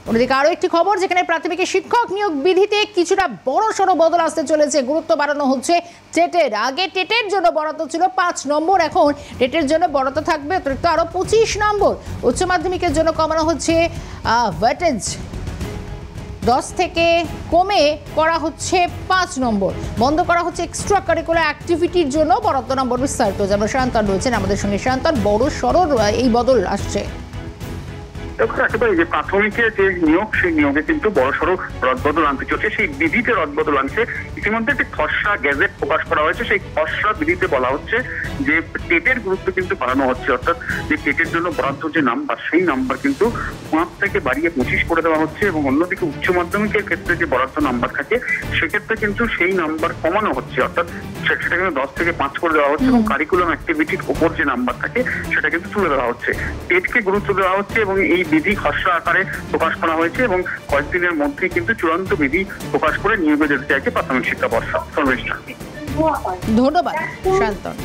অন্যদিকে আরো একটি খবর, যেখানে প্রাথমিক শিক্ষক নিয়োগ বিধিতে কিছুটা বড়সড় বদল আসতে চলেছে। গুরুত্ব বাড়ানো হচ্ছে টেটের। আগে টেটের জন্য বরাদ্দ ছিল 5 নম্বর, এখন টেটের জন্য বরাদ্দ থাকবে অতিরিক্ত আরো 25 নম্বর। উচ্চ মাধ্যমিকের জন্য কমানো হচ্ছে ওয়েটেজ 10 থেকে কমে করা হচ্ছে 5 নম্বর। বন্ধ করা হচ্ছে এক্সট্রা কারিকুলার অ্যাক্টিভিটির জন্য বরাদ্দ নম্বর। বিস্তারিত যেমন শান্তন রয়েছেন আমাদের সঙ্গে। শান্তন, বড় সড় এই বদল আসছে। দেখো, একেবারে যে প্রাথমিকের যে নিয়োগ, সেই নিয়োগে কিন্তু বড়সড় রদবদল আনতে চলছে। সেই বিধিতে রদবদল আনছে। ইতিমধ্যে একটি খসড়া গ্যাজেট প্রকাশ করা হয়েছে। সেই খসড়া বিধিতে বলা হচ্ছে যে টেটের গুরুত্ব কিন্তু বাড়ানো হচ্ছে, অর্থাৎ যে টেটের জন্য বরাদ্দ যে নাম্বার, সেই নাম্বার কিন্তু 5 থেকে বাড়িয়ে 25 করে দেওয়া হচ্ছে। এবং অন্যদিকে উচ্চ মাধ্যমিকের ক্ষেত্রে যে বরাদ্দ নাম্বার থাকে, সেক্ষেত্রে কিন্তু সেই নাম্বার কমানো হচ্ছে, অর্থাৎ সেটা কিন্তু 10 থেকে 5 করে দেওয়া হচ্ছে। এবং কারিকুলাম অ্যাক্টিভিটির ওপর যে নাম্বার থাকে, সেটা কিন্তু তুলে দেওয়া হচ্ছে। টেটকে গুরুত্ব দেওয়া হচ্ছে এবং এই বিধি খসড়া আকারে প্রকাশ করা হয়েছে এবং কয়েকদিনের মধ্যেই কিন্তু চূড়ান্ত বিধি প্রকাশ করে নিয়োগে যেতে চাইছে প্রাথমিক শিক্ষা পর্ষদ। ধন্যবাদ শান্তন।